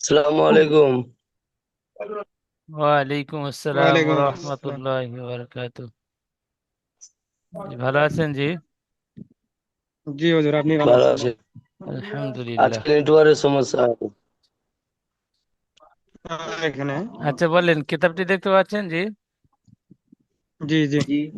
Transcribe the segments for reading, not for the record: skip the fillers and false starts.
আসসালামু আলাইকুম। ওয়ালাইকুম আসসালাম ওয়ালাইকুম আসসালাম। রহমতুল্লাহি ওয়া বারাকাতুহু। জি, ভালো আছেন? জি, জি হুজুর, আপনি ভালো ভালো আছেন? আছে। আলহামদুলিল্লাহ। আজকে নেটওয়ার্কের সমস্যা। এখানে। আচ্ছা, বলেন, কিতাবটি দেখতে পাচ্ছেন? জি, জি জি।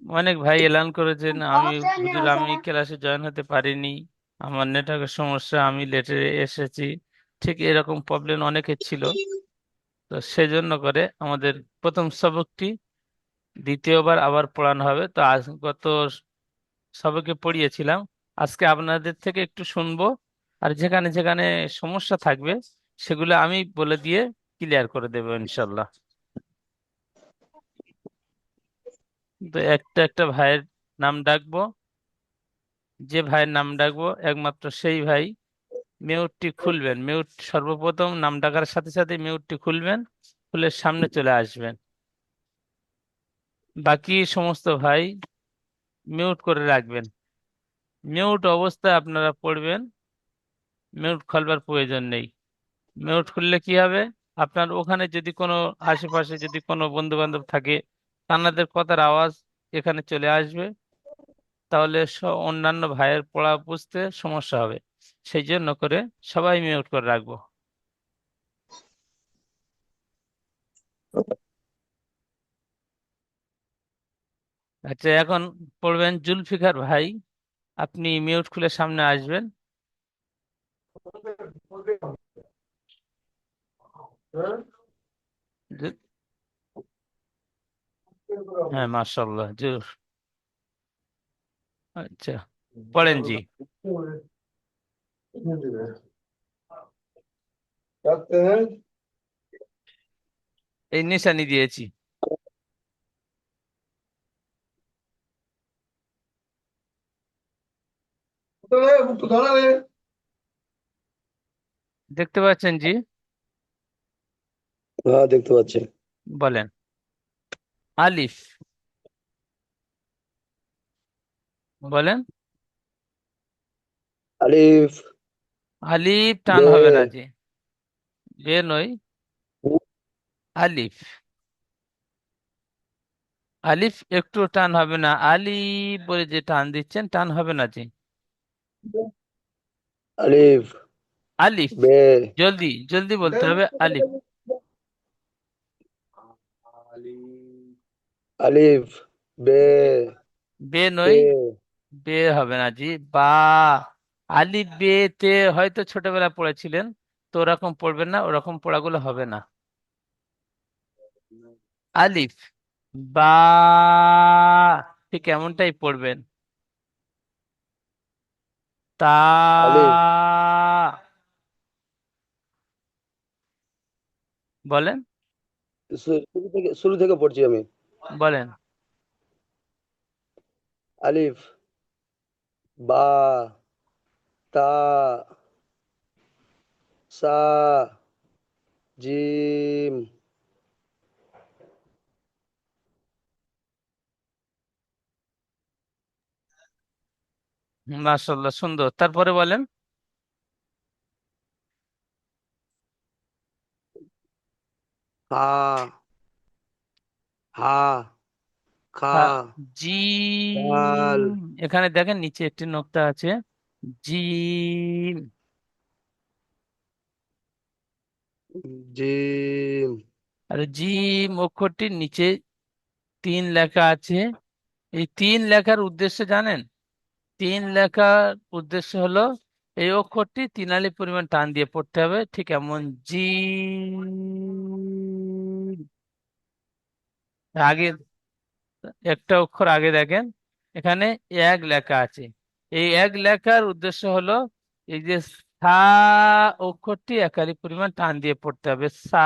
অনেক ভাই এলান করেছেন, হুজুর আমি ক্লাসে জয়েন হতে পারিনি, আমার নেটওয়ার্কের সমস্যা, আমি লেটে এসেছি। ঠিক এরকম প্রবলেম অনেকের ছিল। তো সেজন্য করে আমাদের প্রথম সবকটি দ্বিতীয়বার আবার পড়ানো হবে। তো আজ গত সবকে পড়িয়েছিলাম, আজকে আপনাদের থেকে একটু শুনবো, আর যেখানে যেখানে সমস্যা থাকবে সেগুলো আমি বলে দিয়ে ক্লিয়ার করে দেবো ইনশাল্লাহ। তো একটা একটা ভাইয়ের নাম ডাকবো, যে ভাইয়ের নাম ডাকবো একমাত্র সেই ভাই মিউটটি খুলবেন। মিউট সর্বপ্রথম নাম ডাকার সাথে সাথে মিউটটি খুলবেন, খুলে সামনে চলে আসবেন। বাকি সমস্ত ভাই মিউট করে রাখবেন। মিউট অবস্থায় আপনারা পড়বেন, মিউট খোলবার প্রয়োজন নেই। মিউট খুললে কি হবে, আপনার ওখানে যদি কোনো আশেপাশে যদি কোনো বন্ধু বান্ধব থাকে, তাদের কথার আওয়াজ এখানে চলে আসবে, তাহলে অন্যান্য ভাইয়ের পড়া বুঝতে সমস্যা হবে। সেই জন্য করে সবাই মিউট করে রাখবো। আচ্ছা, এখন পড়বেন জুলফিকার ভাই, আপনি মিউট খুলে সামনে আসবেন। জু- হ্যাঁ, মাশাআল্লাহ। আচ্ছা, পড়েন জি। এই নিশানি দিয়েছি, দেখতে পাচ্ছেন? জি, হ্যাঁ, দেখতে পাচ্ছি। বলেন। আলিফ, বলেন। আলিফ। আলিফ টান বে। হবে না জি, বে নয়, আলিফ। আলিফ একটু টান হবে না, আলিফ বলে যে টান দিচ্ছেন, টান হবে না জি। আলিফ। আলিফ, বে। জলদি জলদি বলতে হবে, আলিফ। আলিফ। বে। বে তে। নয়, বে হবে না জি। বা, আলিফ বে তে হয়তো ছোটবেলা পড়েছিলেন, তো ওরকম পড়বেন না, ওরকম পড়াগুলো হবে না। আলিফ, বা, ঠিক এমনটাই পড়বেন। তা, আলিফ। বলেন, শুরু থেকে পড়ছি আমি। বলেন। আলিফ। বা। তা। সা। জিম। মাশাআল্লাহ, সুন্দর। তারপরে বলেন। হা। হা। খা। তা, জিম। দাল। এখানে দেখেন নিচে একটি নোক্তা আছে, জিম। জিম। আর জিম অক্ষরটির নিচে তিন লেখা আছে। এই তিন লেখার উদ্দেশ্য জানেন? তিন লেখার উদ্দেশ্য হলো এই অক্ষরটি 3 আলি পরিমাণ টান দিয়ে পড়তে হবে, ঠিক এমন জি। আগে একটা অক্ষর আগে দেখেন, এখানে এক লেখা আছে। এই এক লেখার উদ্দেশ্য হলো এই যে সা অক্ষরটি 1 আলি পরিমাণ টান দিয়ে পড়তে হবে, সা।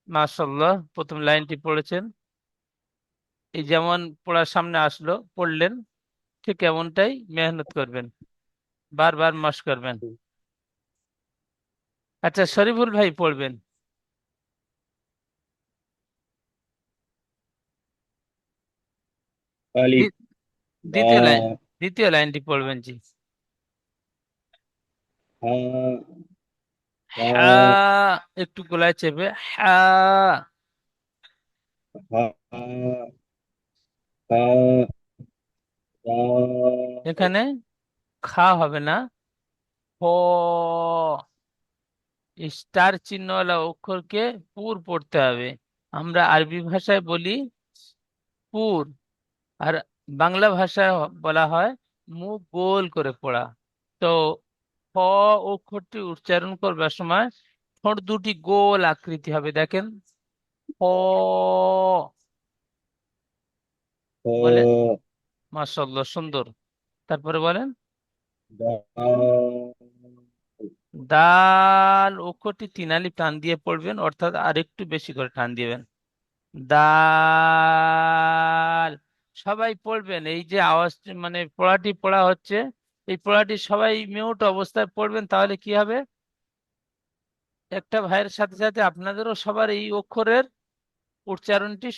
মাশাআল্লাহ, প্রথম লাইনটি পড়েছেন। এই যেমন পড়ার সামনে আসলো পড়লেন, ঠিক এমনটাই মেহনত করবেন, বারবার মশ করবেন। আচ্ছা, শরীফুল ভাই পড়বেন আলিফ দ্বি- বা দ্বিতীয় লাইন, দ্বিতীয় লাইনটি পড়বেন জি। হ্যাঁ, হা, হ্যাঁ, একটু গলায় চেপে হা। হ্যাঁ, হ্যাঁ, হ্যাঁ, এখানে খা হবে না, হ, স্টার চিহ্নওয়ালা অক্ষরকে পুর পড়তে হবে। আমরা আরবি ভাষায় বলি পুর, আর বাংলা ভাষায় বলা হয় মুখ গোল করে পড়া। তো হ অক্ষরটি উচ্চারণ করবার সময় ঠোঁট দুটি গোল আকৃতি হবে, দেখেন, হ, বলেন। হ্যাঁ, মাশাআল্লাহ, সুন্দর। তারপরে বলেন দাল, দাল অক্ষরটি 3 আলিফ টান দিয়ে পড়বেন, অর্থাৎ আরেকটু বেশি করে টান দিবেন। দাল, সবাই পড়বেন। এই যে আওয়াজ, মানে পড়াটি পড়া হচ্ছে, এই পড়াটি সবাই মিউট অবস্থায় পড়বেন, তাহলে কি হবে, একটা ভাইয়ের সাথে সাথে আপনাদেরও সবার এই অক্ষরের উচ্চারণটি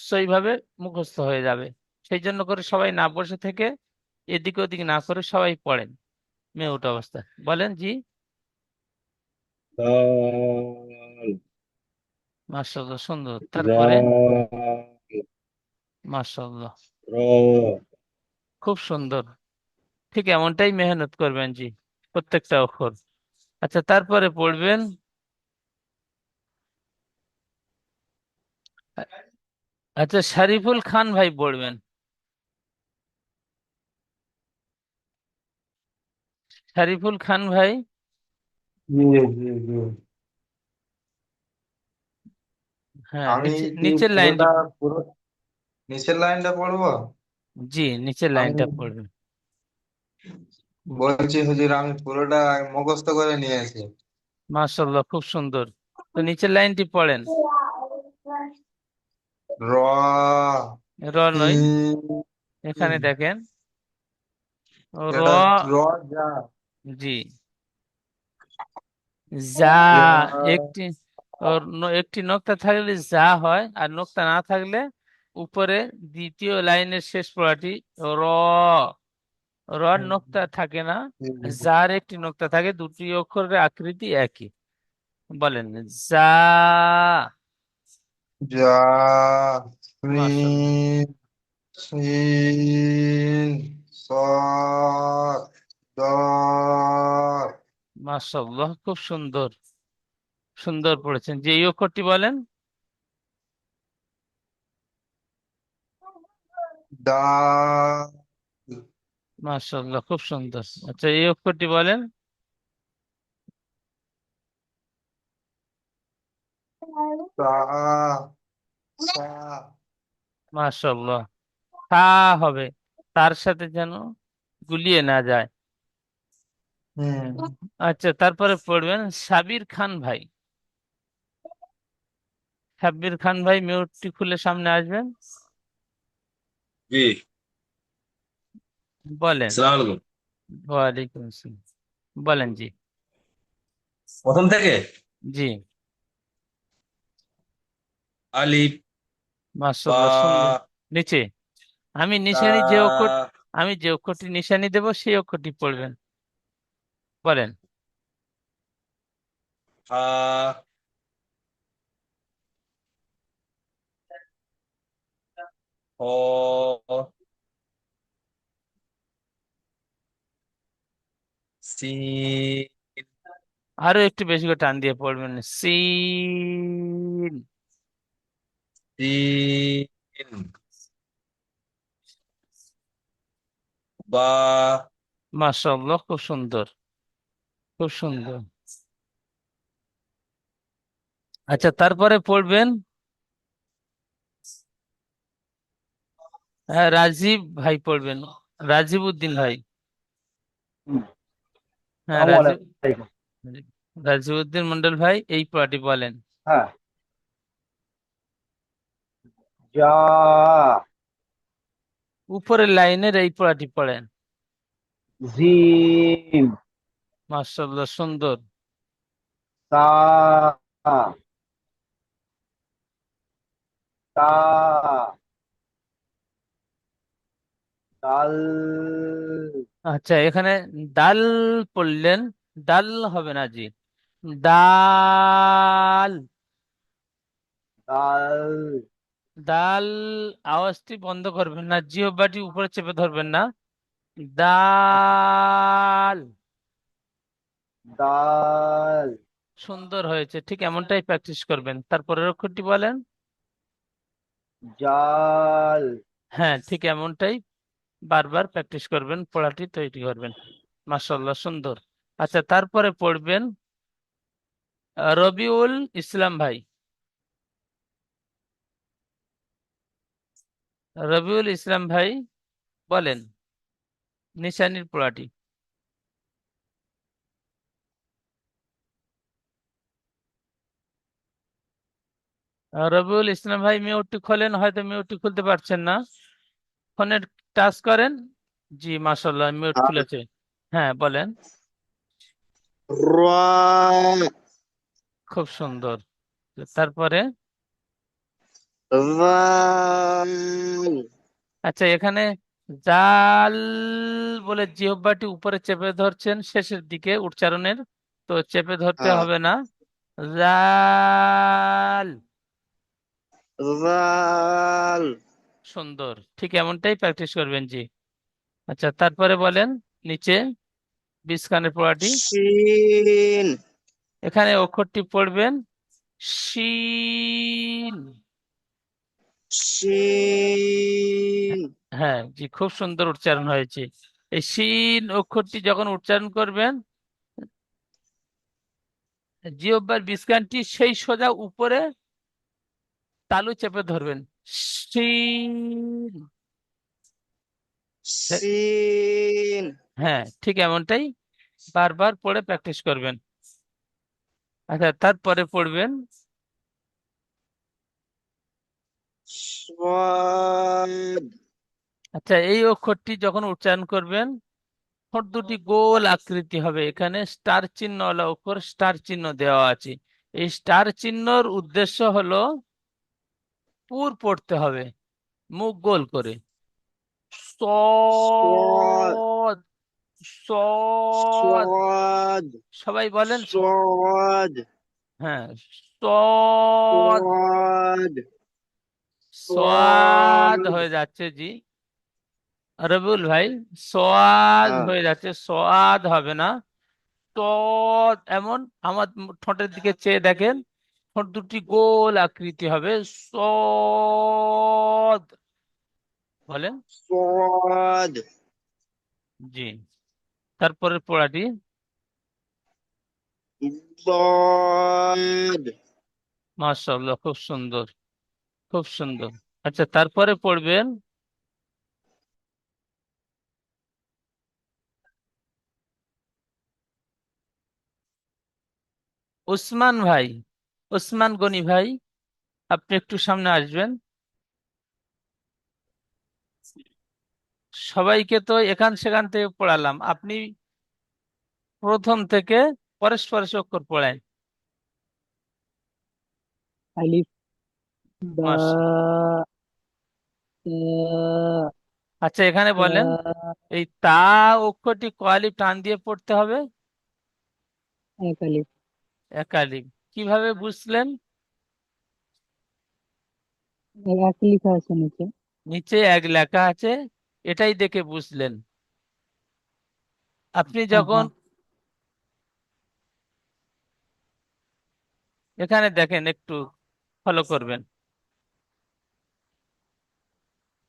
সেইভাবে মুখস্থ হয়ে যাবে। সেই জন্য করে সবাই না বসে থেকে এদিক ওদিক না করে সবাই পড়েন মিউট অবস্থায়। বলেন জি। দাল, মাশাআল্লাহ, সুন্দর। তারপরে জাল, মাশাআল্লাহ, র, খুব সুন্দর। ঠিক এমনটাই মেহনত করবেন জি, প্রত্যেকটা অক্ষর। আচ্ছা, তারপরে পড়বেন আচ্ছা, শরীফুল খান ভাই পড়বেন। শরীফুল খান ভাই, জি, জি, জি। হ্যাঁ, আমি কি নিচের লাইনটি, পুরোটা পুরো নিচের লাইনটা পড়বো? জি নিচের আমি লাইনটা পড়বেন। বলছি হুজুর, আমি পুরোটা মুখস্থ করে নিয়েছি। মাশাআল্লাহ, খুব সুন্দর। তো নিচের লাইনটি পড়েন। র, র নয়, সিন, এখানে দেখেন, র, এটা র, যা, জি, যা, যা, একটি, ওর একটি নোক্তা থাকলে যা হয়, আর নোক্তা না থাকলে উপরে দ্বিতীয় লাইনের শেষ পড়াটি র। রর নোক্তা থাকে না, যার একটি নোক্তা থাকে, দুটি অক্ষরের আকৃতি একই। বলেন যা। যা, মাশাআল্লাহ, সিন, সিন, সদ, দর, মাশাআল্লাহ, খুব সুন্দর, সুন্দর পড়েছেন। যে এই অক্ষরটি বলেন। দাল, মাশাআল্লাহ, খুব সুন্দর। আচ্ছা, এই অক্ষরটি বলেন। তা, সা, মাশাআল্লাহ, তা হবে, তার সাথে যেন গুলিয়ে না যায়। হুম, আচ্ছা, তারপরে পড়বেন সাবির খান ভাই। সাব্বির খান ভাই, মিউটটি খুলে সামনে আসবেন, জি, বলেন। সালাম আলাইকুম। ওয়ালাইকুম আসসালাম, বলেন জি। প্রথম থেকে জি, আলিফ, মাশাআল্লাহ, সুন্দর। বা, নিচে আমি তা, নিশানি যে অক্ষর, আমি যে অক্ষরটি নিশানি দেব সেই অক্ষরটি পড়বেন। বলেন। হা, হ, সিন, আরো একটু বেশি করে টান দিয়ে পড়বেন, সিন। সিন, বা, মাশাআল্লাহ, খুব সুন্দর, খুব সুন্দর। আচ্ছা, তারপরে পড়বেন রাজীব ভাই পড়বেন, রাজীব উদ্দিন ভাই। হুম। হ্যাঁ, আসসালামু রাজীব, আলাইকুম। রাজীব উদ্দিন মন্ডল ভাই, এই পড়াটি বলেন। হ্যাঁ, যা, উপরের লাইনের এই পড়াটি পড়েন। জিম, মাশাআল্লাহ, সুন্দর। তা, তা, দাল, আচ্ছা, এখানে দাল পড়লেন, ডাল হবে না জি, ডাল। দাল, ডাল আওয়াজটি বন্ধ করবেন না, জিহ্বাটি উপরে চেপে ধরবেন না। ডাল। দাল, সুন্দর হয়েছে, ঠিক এমনটাই প্র্যাকটিস করবেন। তারপরের অক্ষরটি বলেন। জাল, হ্যাঁ, ঠিক এমনটাই বারবার প্র্যাকটিস করবেন, পড়াটি তৈরি করবেন। মাশাআল্লাহ, সুন্দর। আচ্ছা, তারপরে পড়বেন রবিউল ইসলাম ভাই। রবিউল ইসলাম ভাই বলেন নিশানির পড়াটি। রবিউল ইসলাম ভাই মিউটটি খোলেন, হয়তো মিউটটি খুলতে পারছেন না, ফোনের টাচ করেন। জি মাশাআল্লাহ, মিউট খুলেছে। হ্যাঁ বলেন। রা, খুব সুন্দর। তারপরে জাল, আচ্ছা, এখানে জাল বলে জিহ্বাটি উপরে চেপে ধরছেন শেষের দিকে উচ্চারণের, তো চেপে ধরতে হ্যাঁ, হবে না। জাল। জাল, সুন্দর, ঠিক এমনটাই প্র্যাকটিস করবেন জি। আচ্ছা, তারপরে বলেন নিচে বিস্কানের পড়াটি। শিন, এখানে অক্ষরটি পড়বেন শিন। শিন, হ্যাঁ জি, খুব সুন্দর উচ্চারণ হয়েছে। এই শিন অক্ষরটি যখন উচ্চারণ করবেন, জিহ্বার বিস্কানটি সেই সোজা উপরে তালু চেপে ধরবেন। শিন। শিন, হ্যাঁ, ঠিক এমনটাই বারবার পড়ে প্র্যাকটিস করবেন। আচ্ছা, তারপরে পড়বেন সাদ, আচ্ছা, এই অক্ষরটি যখন উচ্চারণ করবেন, ঠোঁট দুটি গোল আকৃতি হবে, এখানে স্টার চিহ্নওয়ালা অক্ষর, স্টার চিহ্ন দেওয়া আছে। এই স্টার চিহ্নর উদ্দেশ্য হলো পুর পড়তে হবে, মুখ গোল করে। সাদ, সদ। সদ। সাদ, সবাই বলেন সাদ, হ্যাঁ, সদ। সাদ, সোয়াদ সাদ, হয়ে যাচ্ছে জি, রবিউল ভাই, সোয়াদ হ্যাঁ, হয়ে যাচ্ছে, সোয়াদ হবে না। সদ এমন, আমার ঠোঁটের দিকে চেয়ে দেখেন, ঠোঁট দুটি গোল আকৃতি হবে। সদ বলেন সাদ, জি। তারপরের পড়াটি দাদ, মাশাআল্লাহ, খুব সুন্দর, খুব সুন্দর। আচ্ছা, তারপরে পড়বেন ওসমান ভাই। ওসমান গনি ভাই, আপনি একটু সামনে আসবেন। সবাইকে তো এখান সেখান থেকে পড়ালাম, আপনি প্রথম থেকে পরস্পর অক্ষর পড়েন। আলিফ, বা, মাস তা, আচ্ছা, এখানে বলেন তা, এই তা অক্ষরটি ক আলিফ টান দিয়ে পড়তে হবে। এক আলিফ। এক আলিফ কিভাবে বুঝলেন? এক লেখা আছে নিচে। নিচে এক লেখা আছে, এটাই দেখে বুঝলেন। আপনি হ্যাঁ যখন হ্যাঁ, এখানে দেখেন, একটু ফলো করবেন।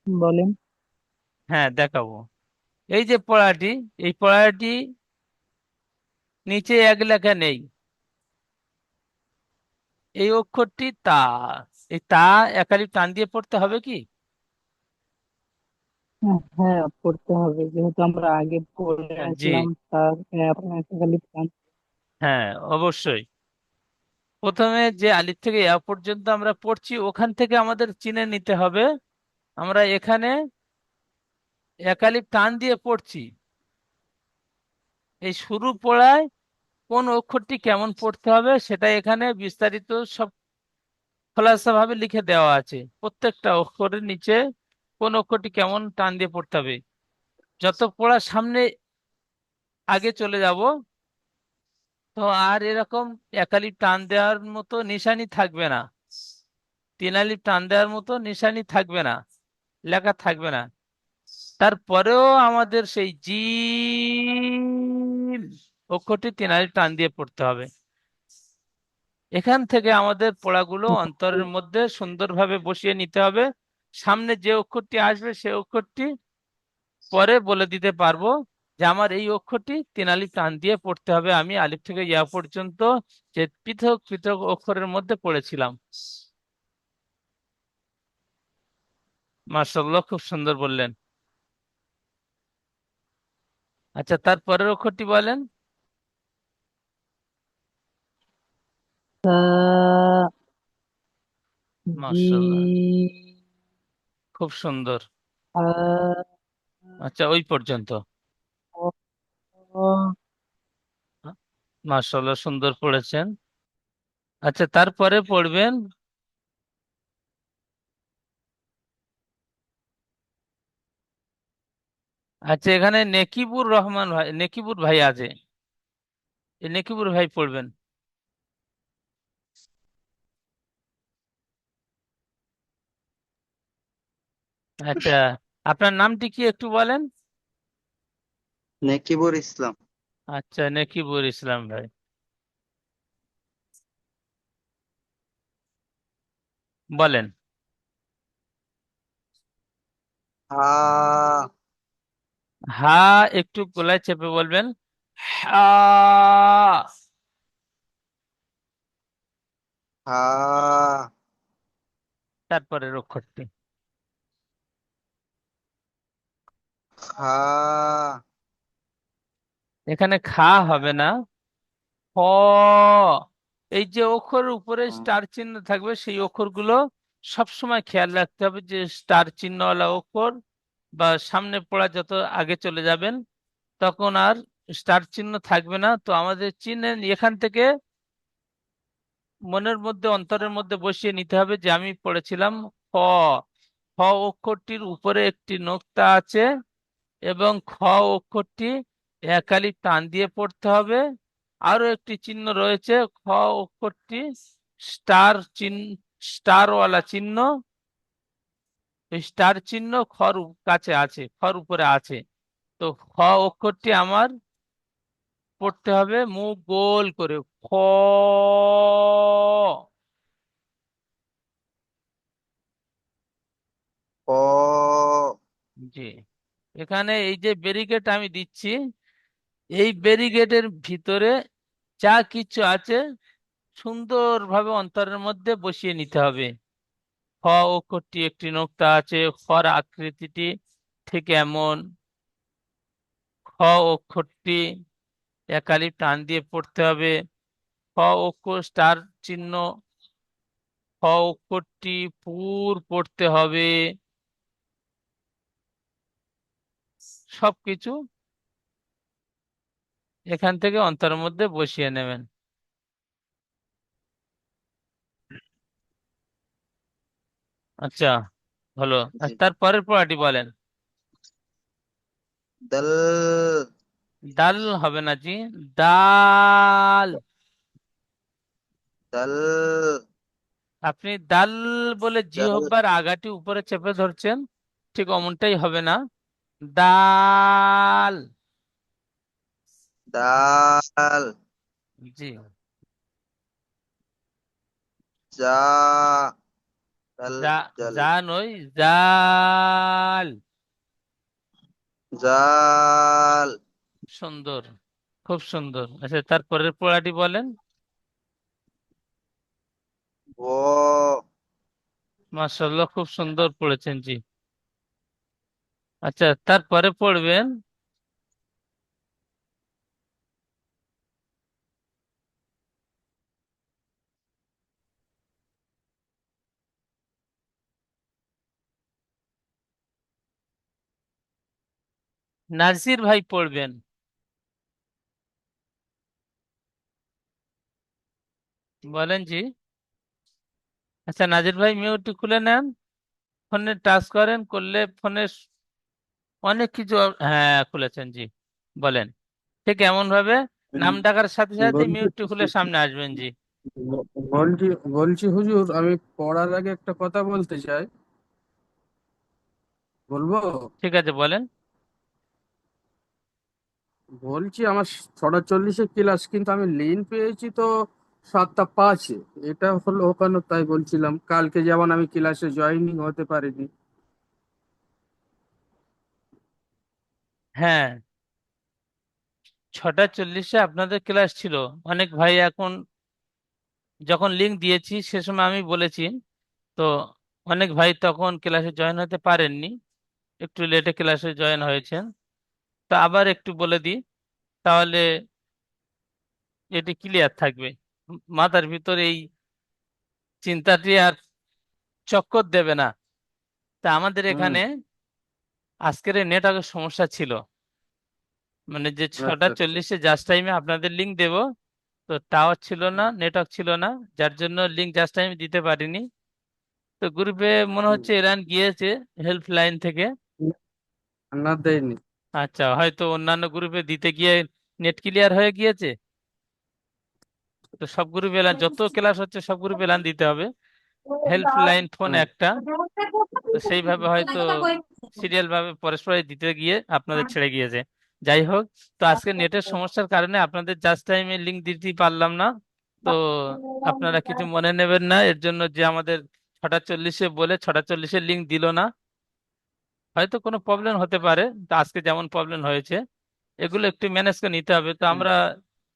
বলেন। হ্যাঁ দেখাবো। এই যে পড়াটি, এই পড়াটি নিচে এক লেখা নেই, এই অক্ষরটি তা। এই তা এক আলিফ টান দিয়ে পড়তে হবে কি? হ্যাঁ হ্যাঁ, পড়তে হবে, যেহেতু আমরা আগে পড়ে জি, আসলাম তার এক আলিফ টান। হ্যাঁ অবশ্যই। প্রথমে যে আলিফ থেকে ইয়া পর্যন্ত আমরা পড়ছি, ওখান থেকে আমাদের চিনে নিতে হবে আমরা এখানে এক আলিফ টান দিয়ে পড়ছি। এই শুরু পড়ায় কোন অক্ষরটি কেমন পড়তে হবে সেটা এখানে বিস্তারিত সব খোলাসা ভাবে লিখে দেওয়া আছে। প্রত্যেকটা অক্ষরের নিচে কোন অক্ষরটি কেমন টান দিয়ে পড়তে হবে। যত পড়ার সামনে আগে চলে যাব, তো আর এরকম একালিপ টান দেওয়ার মতো নিশানি থাকবে না, তিন আলিপ টান দেওয়ার মতো নিশানি থাকবে না, লেখা থাকবে না। তারপরেও আমাদের সেই জিম অক্ষরটি তিন আলিপ টান দিয়ে পড়তে হবে। এখান থেকে আমাদের পড়াগুলো অন্তরের মধ্যে সুন্দরভাবে বসিয়ে নিতে হবে। সামনে যে অক্ষরটি আসবে সে অক্ষরটি পরে বলে দিতে পারবো যে আমার এই অক্ষরটি তিন আলিফ টান দিয়ে পড়তে হবে। আমি আলিফ থেকে ইয়া পর্যন্ত যে পৃথক পৃথক অক্ষরের মধ্যে পড়েছিলাম। মাশাআল্লাহ, খুব সুন্দর বললেন। আচ্ছা, তারপরের অক্ষরটি বলেন। তা মাশাআল্লাহ, জিম খুব সুন্দর। আ আচ্ছা, ওই পর্যন্ত। ও মাশাআল্লাহ, সুন্দর পড়েছেন। আচ্ছা, তারপরে পড়বেন আচ্ছা, এখানে নেকিবুর রহমান ভাই, নেকিবুর ভাই আছে, এই নেকিবুর ভাই পড়বেন। আচ্ছা, আপনার নামটি কি একটু বলেন? নেকিবুর ইসলাম। আচ্ছা, নেকিবুর ইসলাম ভাই, বলেন। হা হা একটু গলায় চেপে বলবেন। হা। হা তারপরের অক্ষরটি খা এখানে খা হবে না, খ। এই যে অক্ষরের উপরে স্টার চিহ্ন থাকবে সেই অক্ষরগুলো সবসময় খেয়াল রাখতে হবে যে স্টার চিহ্নওয়ালা অক্ষর বা সামনে পড়া যত আগে চলে যাবেন তখন আর স্টার চিহ্ন থাকবে না। তো আমাদের চিহ্ন এখান থেকে মনের মধ্যে অন্তরের মধ্যে বসিয়ে নিতে হবে যে আমি পড়েছিলাম খ। খ অক্ষরটির উপরে একটি নোক্তা আছে এবং খ অক্ষরটি একালি টান দিয়ে পড়তে হবে। আরো একটি চিহ্ন রয়েছে, খ অক্ষরটি স্টার চিহ্ন, স্টারওয়ালা চিহ্ন। এই স্টার চিহ্ন খর কাছে আছে, খর উপরে আছে। তো খ অক্ষরটি আমার পড়তে হবে মুখ গোল করে, খ। ক জি, এখানে এই যে ব্যারিকেড আমি দিচ্ছি, এই ব্যারিকেডের ভিতরে যা কিছু আছে সুন্দরভাবে অন্তরের মধ্যে বসিয়ে নিতে হবে। খ অক্ষরটি একটি নোক্তা আছে, খর আকৃতিটি ঠিক এমন। খ অক্ষরটি একালিপ টান দিয়ে পড়তে হবে। খ অক্ষর স্টার চিহ্ন, খ অক্ষরটি পুর পড়তে হবে। সবকিছু এখান থেকে অন্তরের মধ্যে বসিয়ে নেবেন। আচ্ছা, হলো। আর জি। তারপরের পড়াটি বলেন। দল দাল হবে না জি, দাল। দল আপনি দাল বলে দল জিহ্বার আগাটি উপরে চেপে ধরছেন, ঠিক অমনটাই হবে না। দাল। দাল জি, জা দল যা, জল যা নয়, জাল। জাল সুন্দর, খুব সুন্দর। আচ্ছা, তারপরের পড়াটি বলেন। ব মাশাআল্লাহ, খুব সুন্দর পড়েছেন জি। আচ্ছা, তারপরে পড়বেন নাজির ভাই, পড়বেন। বলেন জি। আচ্ছা, নাজির ভাই মিউটটি খুলে নেন, ফোনে টাচ করেন, করলে ফোনে অনেক কিছু হ্যাঁ খুলেছেন জি। বলেন ঠিক এমন ভাবে নাম ডাকার সাথে সাথে বলছি মিউটটি খুলে সামনে আসবেন। জি, বলছি বলছি হুজুর, আমি পড়ার আগে একটা কথা বলতে চাই, বলবো? ঠিক আছে, বলেন। বলছি আমার 6:40 ক্লাস, কিন্তু আমি লিন পেয়েছি তো 7:05। এটা হলো কেন তাই বলছিলাম, কালকে যেমন আমি ক্লাসে জয়েনিং হতে পারিনি। হ্যাঁ, 6:40 আপনাদের ক্লাস ছিল। অনেক ভাই এখন যখন লিংক দিয়েছি সে সময় আমি বলেছি, তো অনেক ভাই তখন ক্লাসে জয়েন হতে পারেননি, একটু লেটে ক্লাসে জয়েন হয়েছেন। তো আবার একটু বলে দিই, তাহলে এটি ক্লিয়ার থাকবে, মাথার ভিতর এই চিন্তাটি আর চক্কর দেবে না। তা আমাদের হুম। এখানে আজকের নেটওয়ার্কের সমস্যা ছিল, মানে যে ছটা আচ্ছা আচ্ছা। চল্লিশে জাস্ট টাইমে আপনাদের লিংক দেব, তো টাওয়ার ছিল না, নেটওয়ার্ক ছিল না, যার জন্য লিংক জাস্ট টাইমে দিতে পারিনি। তো গ্রুপে মনে হুম। হচ্ছে এরান গিয়েছে হেল্পলাইন থেকে। না, দেয়নি। আচ্ছা, হয়তো অন্যান্য গ্রুপে দিতে গিয়ে নেট ক্লিয়ার হয়ে গিয়েছে। তো সব গ্রুপে এলান, যত ক্লাস হচ্ছে সব গ্রুপে এলান দিতে হবে। হেল্পলাইন ফোন হুম। একটা, তো সেইভাবে হয়তো সিরিয়াল ভাবে পরস্পর দিতে গিয়ে আপনাদের ছেড়ে গিয়েছে। যাই হোক, তো আজকে নেটের সমস্যার কারণে আপনাদের জাস্ট টাইমে লিংক দিতে পারলাম না। তো আপনারা কিছু মনে নেবেন না এর জন্য, যে আমাদের 6:40 বলে 6:40 লিংক দিল না, হয়তো কোনো প্রবলেম হতে পারে। তো আজকে যেমন প্রবলেম হয়েছে, এগুলো একটু ম্যানেজ করে নিতে হবে। তো হুম। আমরা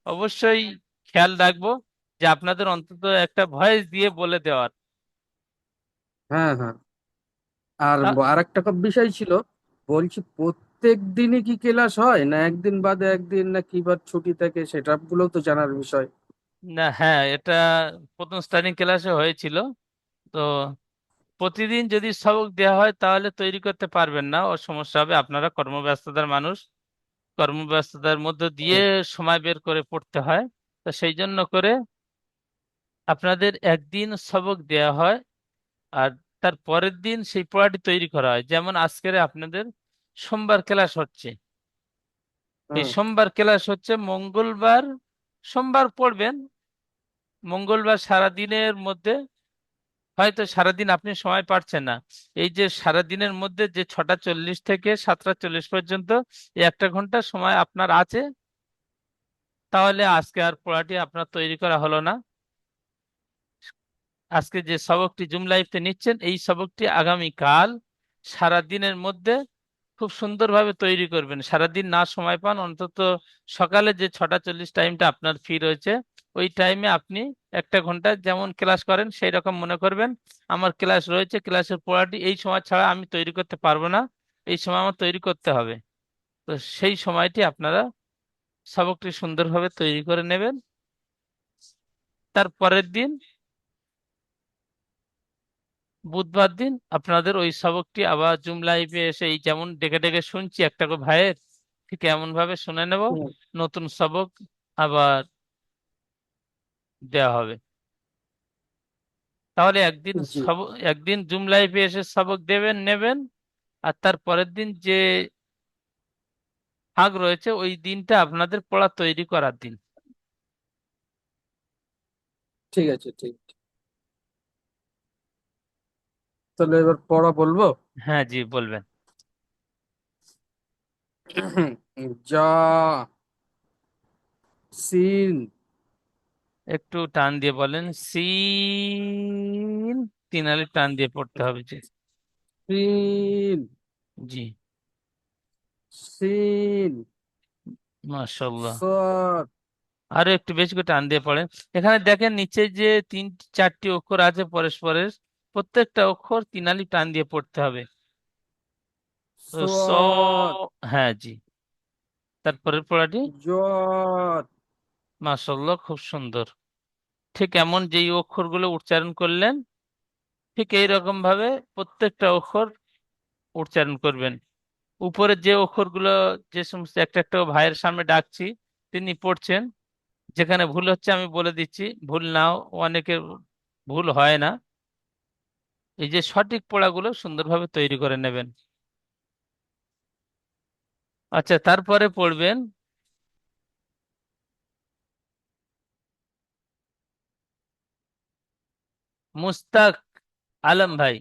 অবশ্যই খেয়াল রাখবো যে আপনাদের অন্তত একটা ভয়েস দিয়ে বলে দেওয়ার। হ্যাঁ হ্যাঁ। আর তা- আরেকটা বিষয় ছিল, বলছি প্রত্যেক দিনই কি ক্লাস হয়, না একদিন বাদে একদিন, না কিবার ছুটি থাকে, সেটা গুলো তো জানার বিষয়। না, হ্যাঁ, এটা প্রথম স্টার্টিং ক্লাসে হয়েছিল। তো প্রতিদিন যদি সবক দেওয়া হয় তাহলে তৈরি করতে পারবেন না, ওর সমস্যা হবে। আপনারা কর্মব্যস্ততার মানুষ, কর্মব্যস্ততার মধ্য দিয়ে হুম। সময় বের করে পড়তে হয়। তো সেই জন্য করে আপনাদের একদিন সবক দেওয়া হয়, আর তার পরের দিন সেই পড়াটি তৈরি করা হয়। যেমন আজকের আপনাদের সোমবার ক্লাস হচ্ছে, এই হুম। সোমবার ক্লাস হচ্ছে মঙ্গলবার, সোমবার পড়বেন, মঙ্গলবার সারা দিনের মধ্যে হয়তো সারাদিন আপনি সময় পাচ্ছেন না, এই যে সারাদিনের মধ্যে যে 6:40 থেকে 7:40 পর্যন্ত এই 1 ঘন্টা সময় আপনার আছে, তাহলে আজকে আর পড়াটি আপনার তৈরি করা হলো না। আজকে যে সবকটি জুম লাইফে নিচ্ছেন, এই সবকটি আগামীকাল সারা দিনের মধ্যে খুব সুন্দরভাবে তৈরি করবেন। সারাদিন না সময় পান, অন্তত সকালে যে 6:40 টাইমটা আপনার ফ্রি রয়েছে, ওই টাইমে আপনি 1 ঘন্টা যেমন ক্লাস করেন সেই রকম মনে করবেন আমার ক্লাস রয়েছে, ক্লাসের পড়াটি এই সময় ছাড়া আমি তৈরি করতে পারবো না, এই সময় আমার তৈরি করতে হবে। তো সেই সময়টি আপনারা সবকটি সুন্দরভাবে তৈরি করে নেবেন। তার পরের দিন বুধবার দিন আপনাদের ওই সবকটি আবার জুম লাইভে এসে, এই যেমন ডেকে ডেকে শুনছি একটা করে ভাইয়ের, ঠিক এমন ভাবে শুনে নেব, হুম। নতুন সবক আবার দেওয়া হবে। তাহলে একদিন জি। একদিন জুম লাইভে এসে সবক দেবেন নেবেন, আর তার পরের দিন যে ভাগ রয়েছে ওই দিনটা আপনাদের পড়া তৈরি করার দিন। ঠিক আছে, ঠিক। তাহলে এবার পড়া বলবো। হ্যাঁ, জি, বলবেন। যা, সিন, একটু টান দিয়ে বলেন, সিন, 3 আলি টান দিয়ে পড়তে হবে। জি, সিন, জি, সিন, মাশাআল্লাহ। সদ। আরো একটু বেশি করে টান দিয়ে পড়েন। এখানে দেখেন নিচে যে 3-4টি অক্ষর আছে পরস্পরের, প্রত্যেকটা অক্ষর 3 আলি টান দিয়ে পড়তে হবে। তো সদ, হ্যাঁ, জি, তারপরের পড়াটি জদ। মাশাআল্লাহ, খুব সুন্দর। ঠিক এমন যেই অক্ষরগুলো উচ্চারণ করলেন, ঠিক এই রকম ভাবে প্রত্যেকটা অক্ষর উচ্চারণ করবেন। উপরে যে অক্ষরগুলো, যে সমস্ত একটা একটা ভাইয়ের সামনে ডাকছি, তিনি পড়ছেন, যেখানে ভুল হচ্ছে আমি বলে দিচ্ছি, ভুল নাও, অনেকের ভুল হয় না। এই যে সঠিক পড়াগুলো সুন্দরভাবে তৈরি করে নেবেন। আচ্ছা, তারপরে পড়বেন মুস্তাক আলম ভাই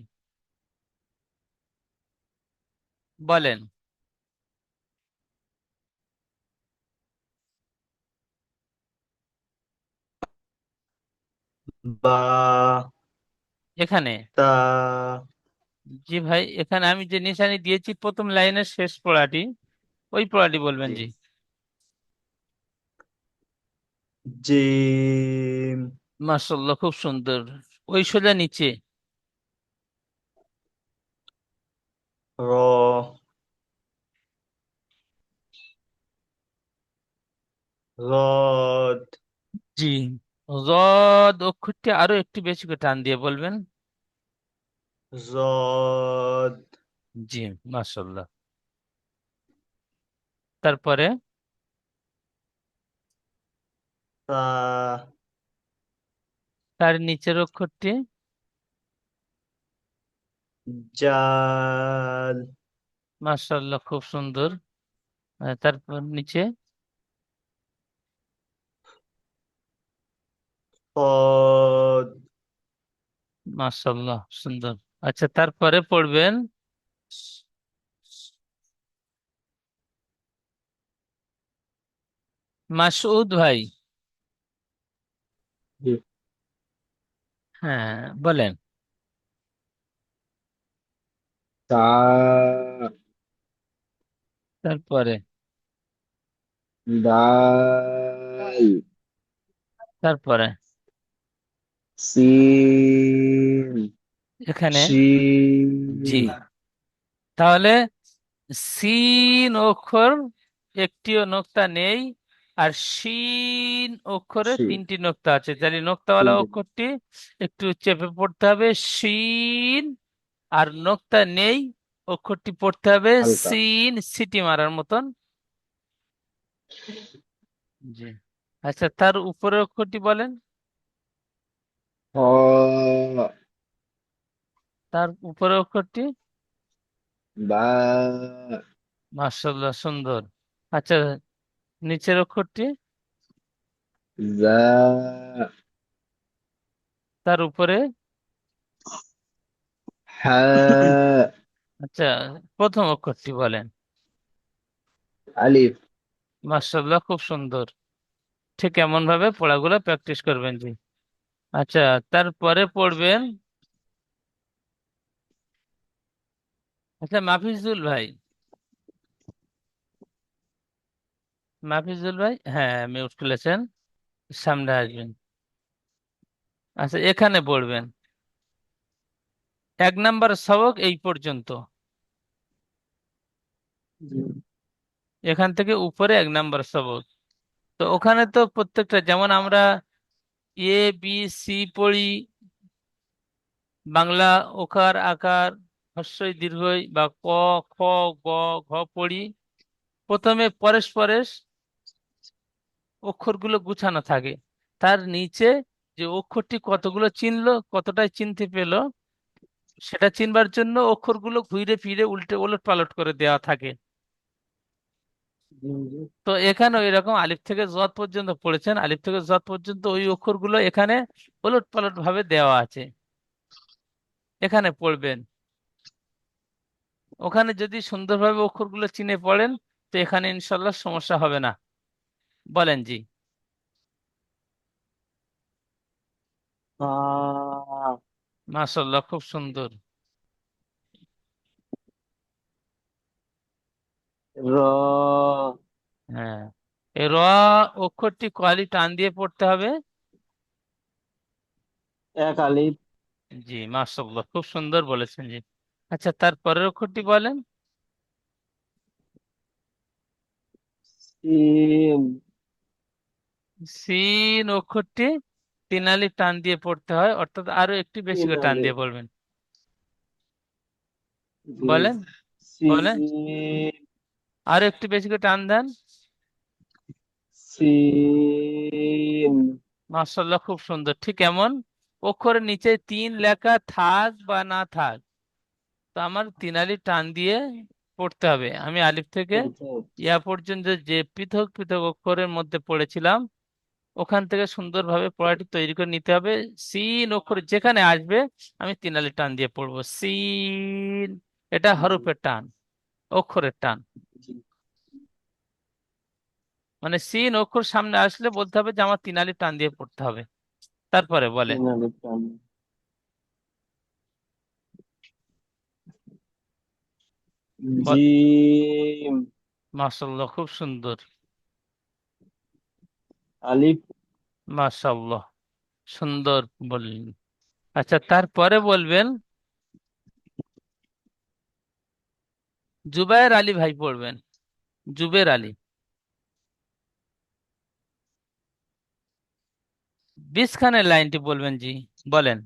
বলেন। বা এখানে তা জি ভাই, এখানে আমি যে নিশানি দিয়েছি প্রথম লাইনের শেষ পড়াটি, ওই পড়াটি বলবেন জি জি। জিম মাশাআল্লাহ, খুব সুন্দর। ওই সোজা নিচে র রদ জি। রদ অক্ষরটি আরো একটু বেশি করে টান দিয়ে বলবেন। রদ জি, মাশাআল্লাহ। তারপরে তা তার নিচের অক্ষরটি জাল মাশাআল্লাহ, খুব সুন্দর। তারপর নিচে ফদ মাশাআল্লাহ, সুন্দর। আচ্ছা, তারপরে পড়বেন মাসউদ ভাই। জি। হ্যাঁ, বলেন। তা তারপরে দাল তারপরে সিন এখানে জি। শিন তাহলে সিন অক্ষর একটিও নোক্তা নেই, আর শিন অক্ষরে শিন তিনটি নোক্তা আছে, তাহলে নোক্তাওয়ালা তিনটে অক্ষরটি একটু চেপে পড়তে হবে শিন। আর নোক্তা নেই অক্ষরটি পড়তে হবে হালকা সিন, সিটি মারার মতন। জি। আচ্ছা, তার উপরের অক্ষরটি বলেন। হ তার উপরের অক্ষরটি বা মাশাআল্লাহ, সুন্দর। আচ্ছা, নিচের অক্ষরটি যা তার উপরে। হা আচ্ছা, প্রথম অক্ষরটি বলেন। আলিফ মাশাআল্লাহ, খুব সুন্দর। ঠিক এমন ভাবে পড়াগুলো প্র্যাকটিস করবেন জি। আচ্ছা, তারপরে পড়বেন। আচ্ছা, মাফিজুল ভাই। মাফিজুল ভাই, হ্যাঁ, মিউট খুলেছেন, সামনে আসবেন। আচ্ছা, এখানে পড়বেন 1 নাম্বার সবক এই পর্যন্ত। এখান থেকে উপরে 1 নাম্বার সবক। তো ওখানে তো প্রত্যেকটা যেমন আমরা এ বি সি পড়ি, বাংলা ওকার আকার হর্ষই দীর্ঘই বা ক, খ, গ, ঘ পড়ি, প্রথমে পরেশ পরেশ অক্ষরগুলো গুছানো থাকে, তার নিচে যে অক্ষরটি কতগুলো চিনলো, কতটাই চিনতে পেলো, সেটা চিনবার জন্য অক্ষরগুলো ঘুরে ফিরে উল্টে ওলট পালট করে দেওয়া থাকে। তো এখানে এরকম আলিফ থেকে জদ পর্যন্ত পড়েছেন, আলিফ থেকে জদ পর্যন্ত ওই অক্ষরগুলো এখানে ওলট পালট ভাবে দেওয়া আছে, এখানে পড়বেন। ওখানে যদি সুন্দরভাবে অক্ষরগুলো চিনে পড়েন, তো এখানে ইনশাল্লাহ সমস্যা হবে না। বলেন জি। মাশাআল্লাহ, খুব সুন্দর। র হ্যাঁ, এই র অক্ষরটি কয়ালি টান দিয়ে পড়তে হবে। এক আলিফ জি, মাশাআল্লাহ, খুব সুন্দর বলেছেন জি। আচ্ছা, তার পরের অক্ষরটি বলেন। সিন সিন অক্ষরটি 3 আলিফ টান দিয়ে পড়তে হয়, অর্থাৎ আরো একটু বেশি তিন করে টান আলিফ দিয়ে পড়বেন। জি বলেন বলেন, সিন আরো একটু বেশি করে টান দেন। সিন মাশাআল্লাহ, খুব সুন্দর। ঠিক এমন অক্ষরের নিচে 3 লেখা থাক বা না থাক, তো আমার 3 আলিফ টান দিয়ে পড়তে হবে। আমি আলিফ থেকে ইয়া পর্যন্ত যে পৃথক পৃথক অক্ষরের মধ্যে পড়েছিলাম, ওখান থেকে সুন্দরভাবে পড়াটি তৈরি করে নিতে হবে। সিন অক্ষর যেখানে আসবে আমি 3 আলি টান দিয়ে পড়বো। সিন, এটা হরফের টান, অক্ষরের টান। মানে সিন অক্ষর সামনে আসলে বলতে হবে যে আমার 3 আলি টান দিয়ে পড়তে হবে। তারপরে বলেন। জিম, মাশাআল্লাহ, খুব সুন্দর। আলিফ, মাশাআল্লাহ, সুন্দর বললেন। আচ্ছা, তারপরে বলবেন জুবায়ের আলী ভাই পড়বেন। জুবের আলী, 20 খানের লাইনটি বলবেন জি, বলেন।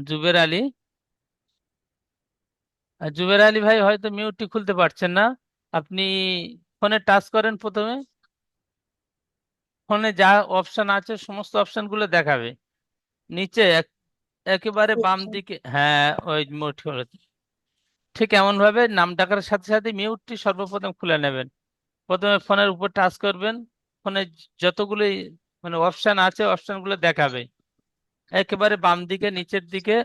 জুবের আলী। আর জুবের আলী ভাই হয়তো মিউটটি খুলতে পারছেন না। আপনি ফোনে টাচ করেন প্রথমে, ফোনে যা অপশন আছে সমস্ত অপশন গুলো দেখাবে নিচে একেবারে বাম দিকে। হ্যাঁ, ওই মোট ঠিক এমন ভাবে নাম ডাকার সাথে সাথে মিউটটি সর্বপ্রথম খুলে নেবেন। প্রথমে ফোনের উপর টাচ করবেন, ফোনে যতগুলো মানে অপশন আছে অপশন গুলো দেখাবে। একেবারে বাম দিকে নিচের দিকে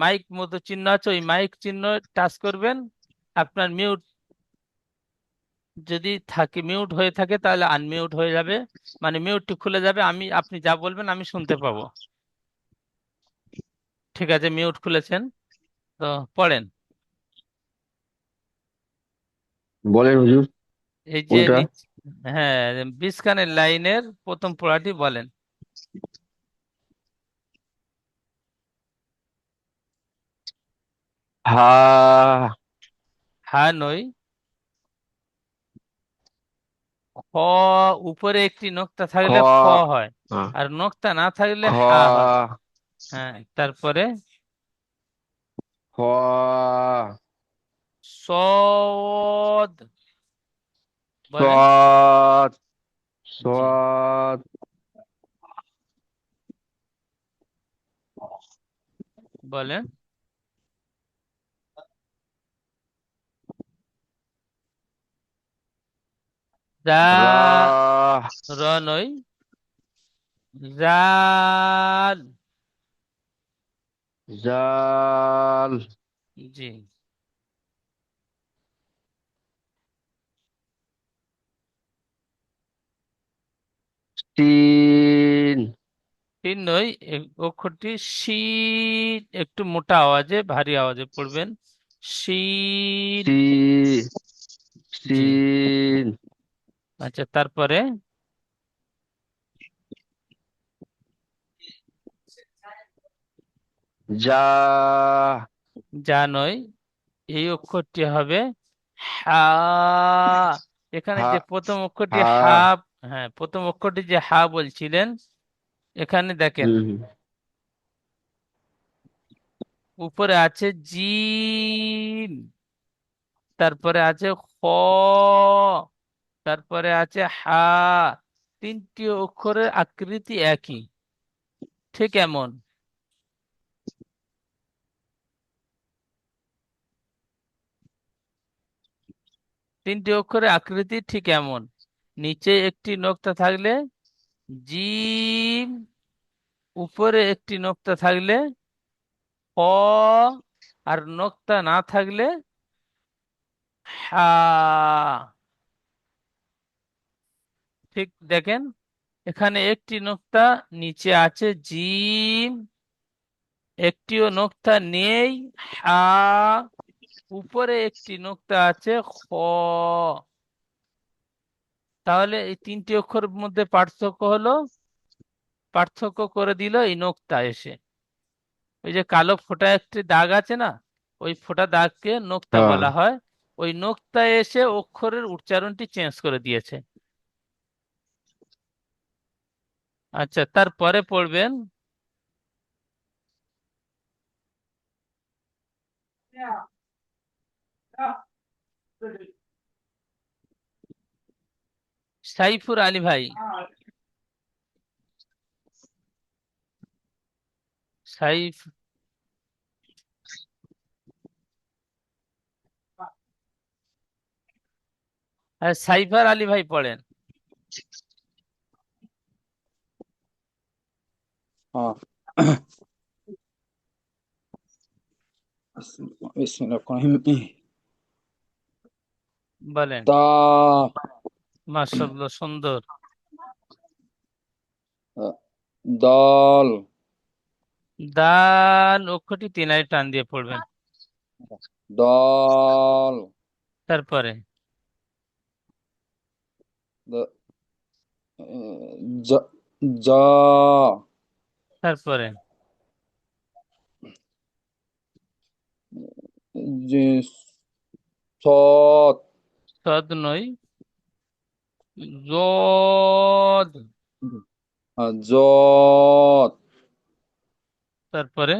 মাইক মতো চিহ্ন আছে, ওই মাইক চিহ্ন টাচ করবেন। আপনার মিউট যদি থাকে, মিউট হয়ে থাকে তাহলে আনমিউট হয়ে যাবে, মানে মিউটটি খুলে যাবে। আপনি যা বলবেন আমি শুনতে পাবো। ঠিক আছে, মিউট খুলেছেন তো পড়েন। বলেন হুজুর এই যে কোনটা? হ্যাঁ, 20 খানের লাইনের প্রথম পড়াটি বলেন। হা, হা নই, খ। উপরে একটি নোক্তা খ, থাকলে খ হয়, আর নোক্তা না থাকলে খ, হা হয়। হ্যাঁ, তারপরে খ, সদ বলেন। সৎ, জি, সৎ, বলেন। রা, র নই, জাল। জাল, জি, তিন, তিন নই, অক্ষরটি শীন, একটু মোটা আওয়াজে ভারী আওয়াজে পড়বেন। শীন। সি, জি, সিন, আচ্ছা, তারপরে যা, যা নয়, এই অক্ষরটি হবে হা। এখানে হা, যে প্রথম অক্ষরটি হা, হা, হ্যাঁ, প্রথম অক্ষরটি যে হা বলছিলেন, এখানে দেখেন হুম, উপরে আছে জিম, তারপরে আছে খ, তারপরে আছে হা। তিনটি অক্ষরের আকৃতি একই, ঠিক এমন। তিনটি অক্ষরের আকৃতি ঠিক এমন। নিচে একটি নোক্তা থাকলে জিম, উপরে একটি নোক্তা থাকলে হ, আর নোক্তা না থাকলে হা। ঠিক দেখেন, এখানে একটি নোক্তা, নিচে আছে জিম, একটিও নোক্তা নেই হা, উপরে একটি নোক্তা আছে খ। তাহলে এই তিনটি অক্ষরের মধ্যে পার্থক্য করে দিল এই নোক্তা এসে। ওই যে কালো ফোঁটা একটি দাগ আছে না, ওই ফোঁটা দাগকে নোক্তা হ্যাঁ, বলা হয়। ওই নোক্তা এসে অক্ষরের উচ্চারণটি চেঞ্জ করে দিয়েছে। আচ্ছা, তারপরে পড়বেন সাইফুর আলী ভাই। সাইফ, আর সাইফার আলী ভাই পড়েন। হ্যাঁ। বিসমিল্লাহির বলেন। তা মাশাআল্লাহ, সুন্দর। দল দাল অক্ষরটি তিনায় টান দিয়ে পড়বেন। দল তারপরে দ- জ জ তারপরে জি, সৎ সদ নয়, জদ। জত তারপরে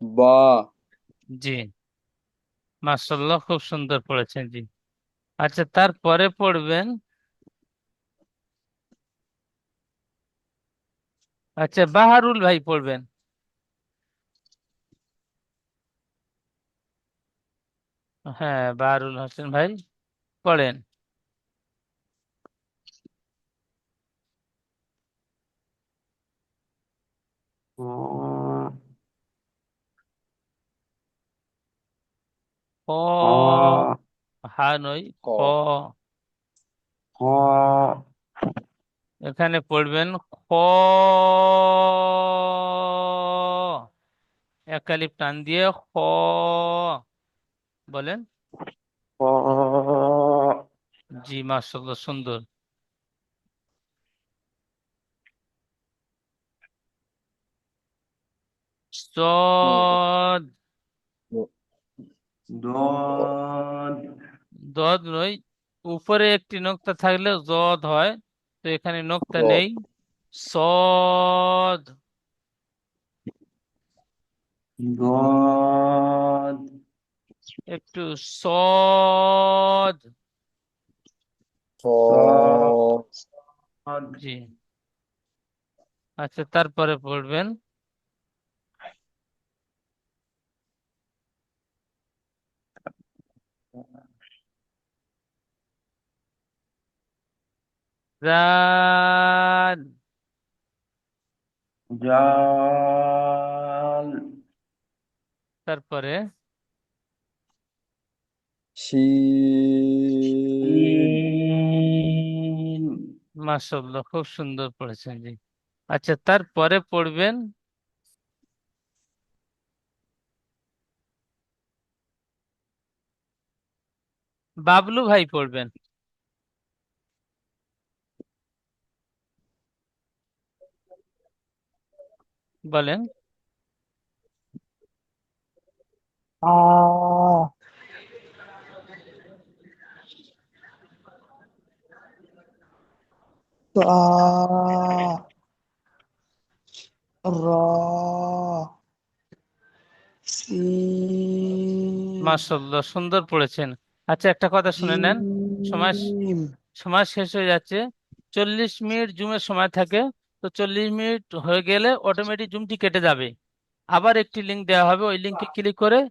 বা জি, মাশাআল্লাহ, খুব সুন্দর পড়েছেন জি। আচ্ছা, তারপরে পড়বেন, আচ্ছা বাহারুল ভাই পড়বেন। হ্যাঁ, বাহারুল হোসেন ভাই পড়েন। খ, হা নয়, ক খ। খ এখানে পড়বেন খ, একালিপ টান দিয়ে খ বলেন। খ জি, মাশাআল্লাহ, সুন্দর। সদ, দল দদ নয়, উপরে একটি নোক্তা থাকলে জদ হয়, তো এখানে নোক্তা দ নেই। সদ, দল একটু সদ। জি, আচ্ছা, তারপরে পড়বেন জাল। জাল তারপরে শিন মাশাআল্লাহ, খুব সুন্দর পড়েছেন জি। আচ্ছা, তারপরে পড়বেন বাবলু ভাই পড়বেন। বলেন। আ তা র সিন মাশাআল্লাহ, সুন্দর পড়েছেন। আচ্ছা, একটা কথা শুনে নেন, সময় জিম সময় শেষ হয়ে যাচ্ছে। 40 মিনিট জুমের সময় থাকে, তো 40 মিনিট হয়ে গেলে অটোমেটিক জুমটি কেটে যাবে। আবার একটি লিংক দেওয়া হবে, ওই লিংকে ক্লিক করে